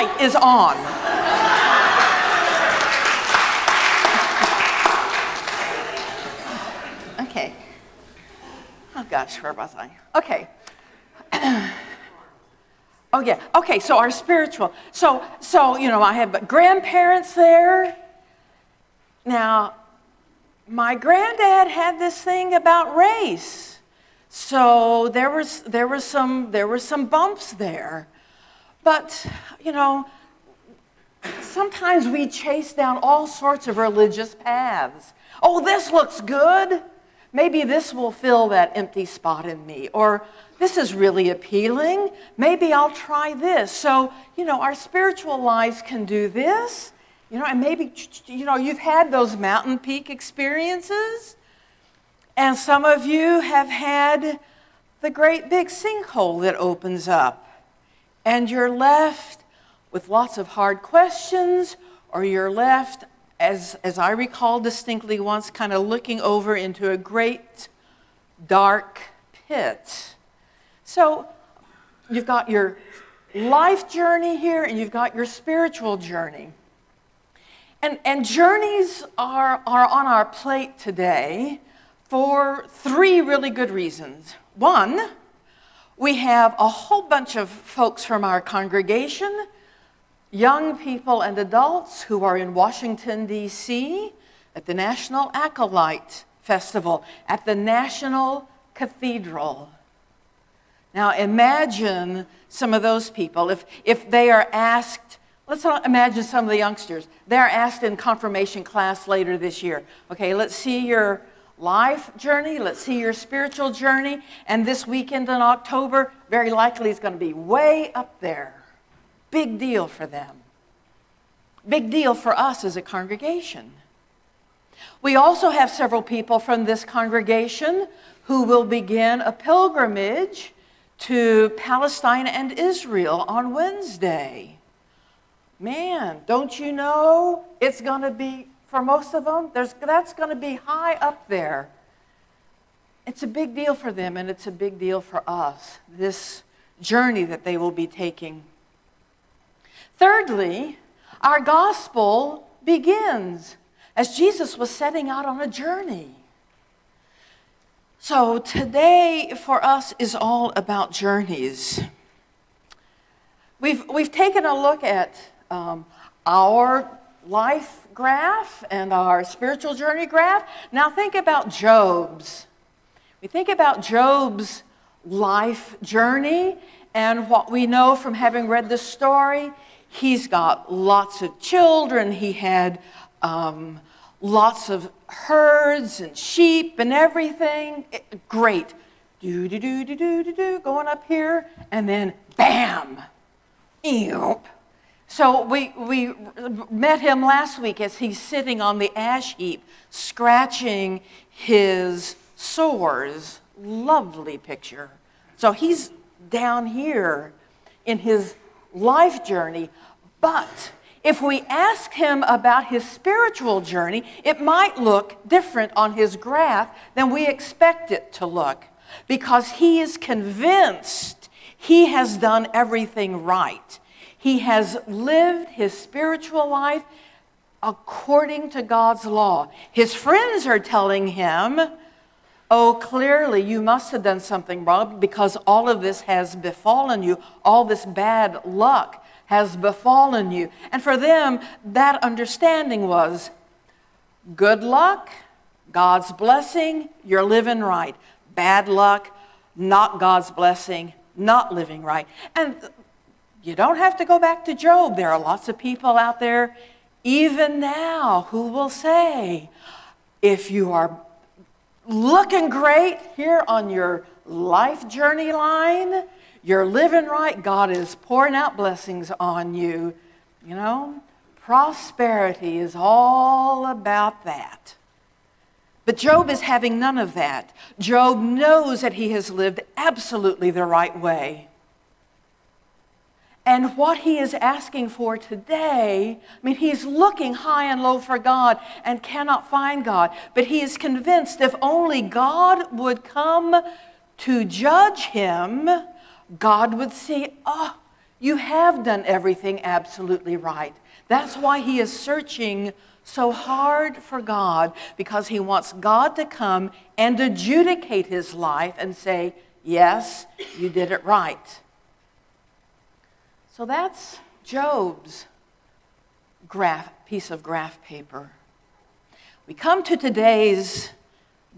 light is on. Okay. Oh gosh, where was I? Okay. Oh yeah. Okay, so our spiritual. So you know, I have grandparents there. Now, my granddad had this thing about race. So there were some bumps there. But, you know, sometimes we chase down all sorts of religious paths. Oh, this looks good. Maybe this will fill that empty spot in me. Or this is really appealing. Maybe I'll try this. So, you know, our spiritual lives can do this. You know, and maybe, you know, you've had those mountain peak experiences. And some of you have had the great big sinkhole that opens up. And you're left with lots of hard questions, or you're left, as I recall distinctly once, kind of looking over into a great dark pit. So you've got your life journey here, and you've got your spiritual journey. And journeys are on our plate today for three really good reasons. One, we have a whole bunch of folks from our congregation, young people and adults who are in Washington, D.C. at the National Acolyte Festival, at the National Cathedral. Now imagine some of those people, if they are asked, let's imagine some of the youngsters, they're asked in confirmation class later this year, okay, let's see your life journey, let's see your spiritual journey, and this weekend in October, very likely is going to be way up there. Big deal for them. Big deal for us as a congregation. We also have several people from this congregation who will begin a pilgrimage to Palestine and Israel on Wednesday. Man, don't you know it's going to be, for most of them, that's going to be high up there. It's a big deal for them, and it's a big deal for us, this journey that they will be taking. Thirdly, our gospel begins as Jesus was setting out on a journey. So today for us is all about journeys. We've taken a look at our life graph and our spiritual journey graph. Now think about Job's. We think about Job's life journey, and what we know from having read the story, he's got lots of children. He had lots of herds and sheep and everything. Great. Do, going up here, and then bam, eep. So we met him last week as he's sitting on the ash heap, scratching his sores. Lovely picture. So he's down here in his life journey. But if we ask him about his spiritual journey, it might look different on his graph than we expect it to look, because he is convinced he has done everything right. He has lived his spiritual life according to God's law. His friends are telling him, oh, clearly you must have done something wrong because all of this has befallen you. All this bad luck has befallen you. And for them, that understanding was good luck, God's blessing, you're living right. Bad luck, not God's blessing, not living right. And you don't have to go back to Job. There are lots of people out there, even now, who will say, if you are looking great here on your life journey line, you're living right, God is pouring out blessings on you. You know, prosperity is all about that. But Job is having none of that. Job knows that he has lived absolutely the right way. And what he is asking for today, I mean, he's looking high and low for God and cannot find God. But he is convinced if only God would come to judge him, God would see, oh, You have done everything absolutely right. That's why he is searching so hard for God, because he wants God to come and adjudicate his life and say, yes, you did it right. So that's Job's piece of graph paper. We come to today's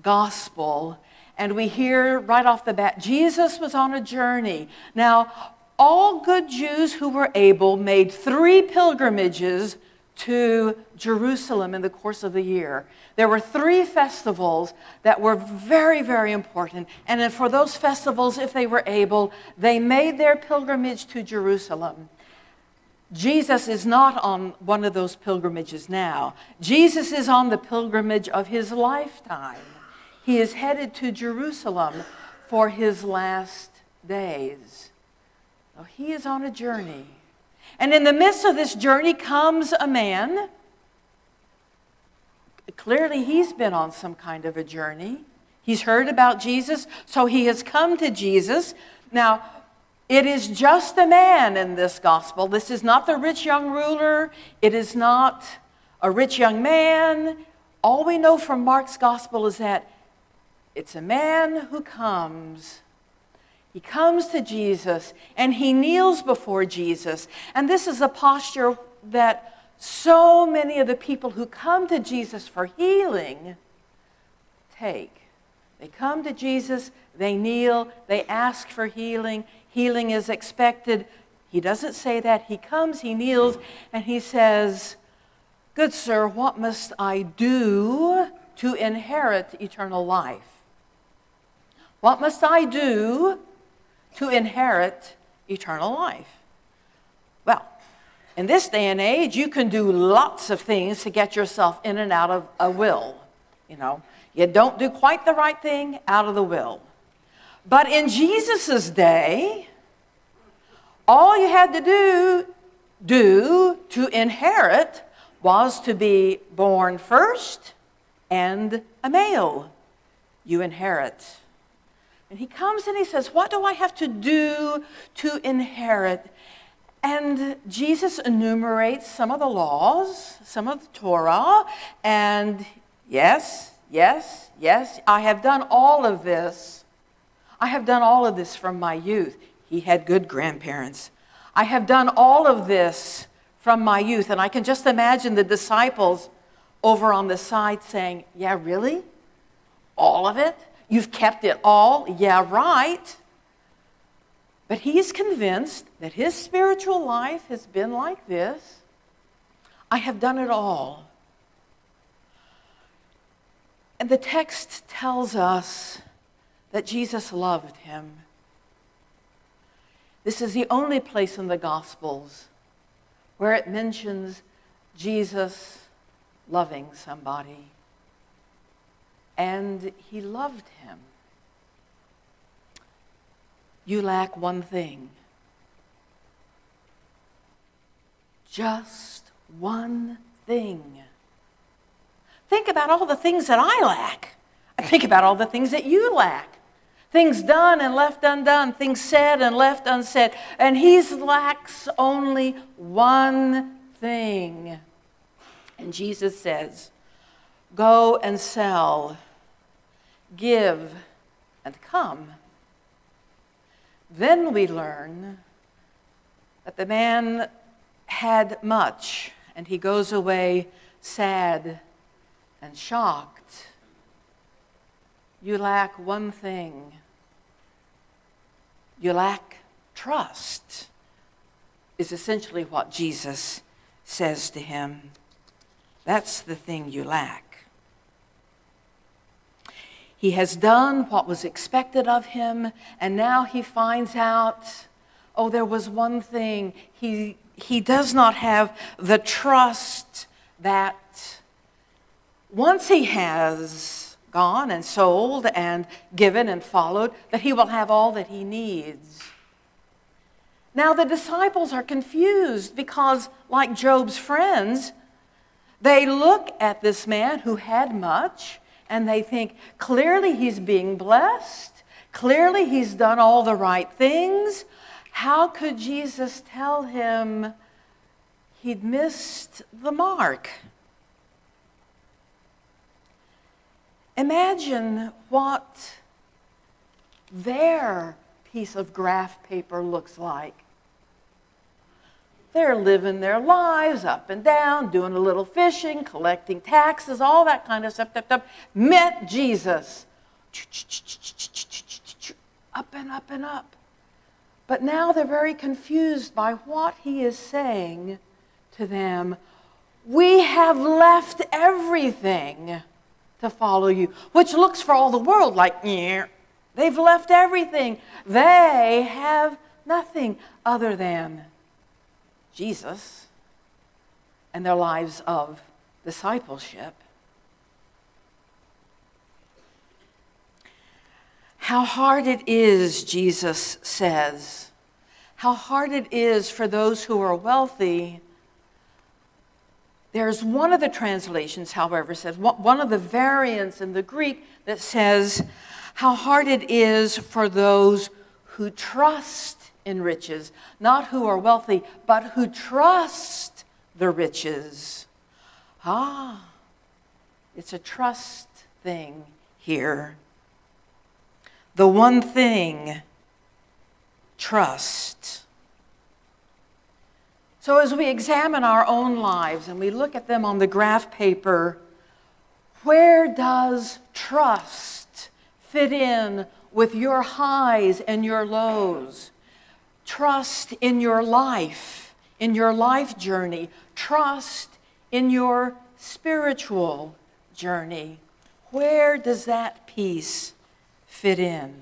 gospel, and we hear right off the bat, Jesus was on a journey. Now, all good Jews who were able made 3 pilgrimages to Jerusalem in the course of the year. There were 3 festivals that were very, very important. And then for those festivals, if they were able, they made their pilgrimage to Jerusalem. Jesus is not on one of those pilgrimages now. Jesus is on the pilgrimage of his lifetime. He is headed to Jerusalem for his last days. So he is on a journey. And in the midst of this journey comes a man. Clearly, he's been on some kind of a journey. He's heard about Jesus, so he has come to Jesus. Now, it is just a man in this gospel. This is not the rich young ruler. It is not a rich young man. All we know from Mark's gospel is that it's a man who comes. He comes to Jesus, and he kneels before Jesus. And this is a posture that so many of the people who come to Jesus for healing take. They come to Jesus, they kneel, they ask for healing. Healing is expected. He doesn't say that. He comes, he kneels, and he says, "Good sir, what must I do to inherit eternal life?" What must I do to inherit eternal life? Well, in this day and age, you can do lots of things to get yourself in and out of a will. You know, you don't do quite the right thing, out of the will. But in Jesus' day, all you had to do to inherit was to be born first and a male. You inherit. And he comes and he says, what do I have to do to inherit? And Jesus enumerates some of the laws, some of the Torah, and yes, I have done all of this. I have done all of this from my youth. He had good grandparents. I have done all of this from my youth. And I can just imagine the disciples over on the side saying, yeah, really? All of it? You've kept it all? Yeah, right. But he's convinced that his spiritual life has been like this. I have done it all. And the text tells us that Jesus loved him. This is the only place in the Gospels where it mentions Jesus loving somebody. And he loved him. You lack one thing. Just one thing. Think about all the things that I lack. Think about all the things that you lack. Things done and left undone. Things said and left unsaid. And he lacks only one thing. And Jesus says, go and sell, give, and come. Then we learn that the man had much, and he goes away sad and shocked. You lack one thing. You lack trust, is essentially what Jesus says to him. That's the thing you lack. He has done what was expected of him, and now he finds out, oh, there was one thing. He does not have the trust that once he has gone and sold and given and followed, that he will have all that he needs. Now the disciples are confused because, like Job's friends, they look at this man who had much and they think, clearly he's being blessed. Clearly he's done all the right things. How could Jesus tell him he'd missed the mark? Imagine what their piece of graph paper looks like. They're living their lives up and down, doing a little fishing, collecting taxes, all that kind of stuff. Met Jesus. Up and up and up. But now they're very confused by what he is saying to them. We have left everything to follow you, which looks for all the world like, yeah. They've left everything. They have nothing other than Jesus and their lives of discipleship. How hard it is, Jesus says, how hard it is for those who are wealthy. There's one of the translations, however, says, one of the variants in the Greek that says, how hard it is for those who trust in riches, not who are wealthy, but who trust the riches. It's a trust thing here. The one thing, trust. So as we examine our own lives and we look at them on the graph paper, where does trust fit in with your highs and your lows? Trust in your life journey. Trust in your spiritual journey. Where does that piece fit in?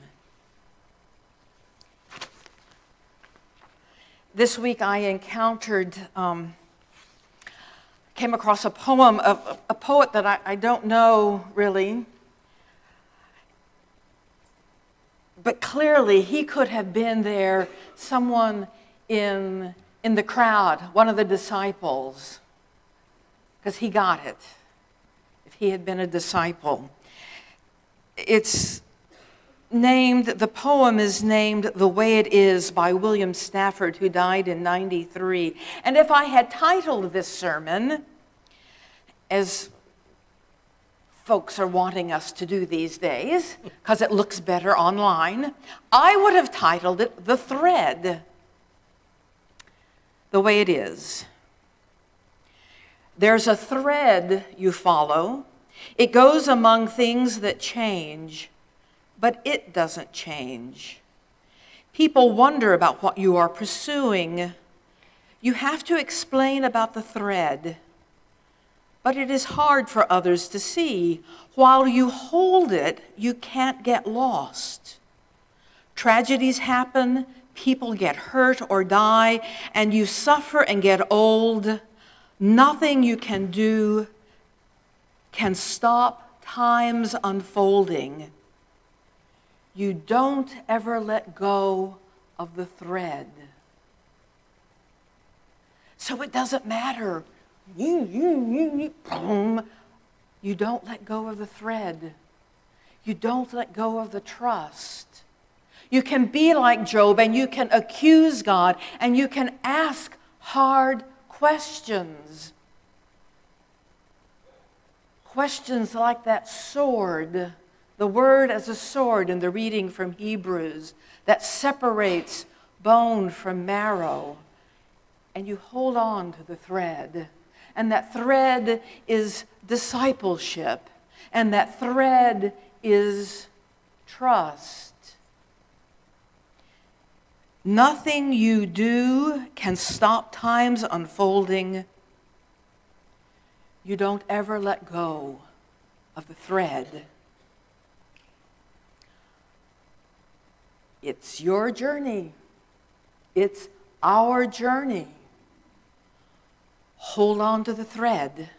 This week I encountered, came across a poem of a poet that I don't know really, but clearly he could have been there, someone in the crowd, one of the disciples, because he got it, if he had been a disciple. It's named, the poem is named The Way It Is by William Stafford, who died in 93. And if I had titled this sermon, as folks are wanting us to do these days, because it looks better online, I would have titled it The Thread. The way it is. There's a thread you follow. It goes among things that change, but it doesn't change. People wonder about what you are pursuing. You have to explain about the thread, but it is hard for others to see. While you hold it, you can't get lost. Tragedies happen, people get hurt or die, and you suffer and get old. Nothing you can do can stop time's unfolding. You don't ever let go of the thread. So it doesn't matter. You don't let go of the thread. You don't let go of the trust. You can be like Job and you can accuse God and you can ask hard questions. Questions like that sword, the word as a sword in the reading from Hebrews that separates bone from marrow. And you hold on to the thread. And that thread is discipleship. And that thread is trust. Nothing you do can stop time's unfolding. You don't ever let go of the thread. It's your journey. It's our journey. Hold on to the thread.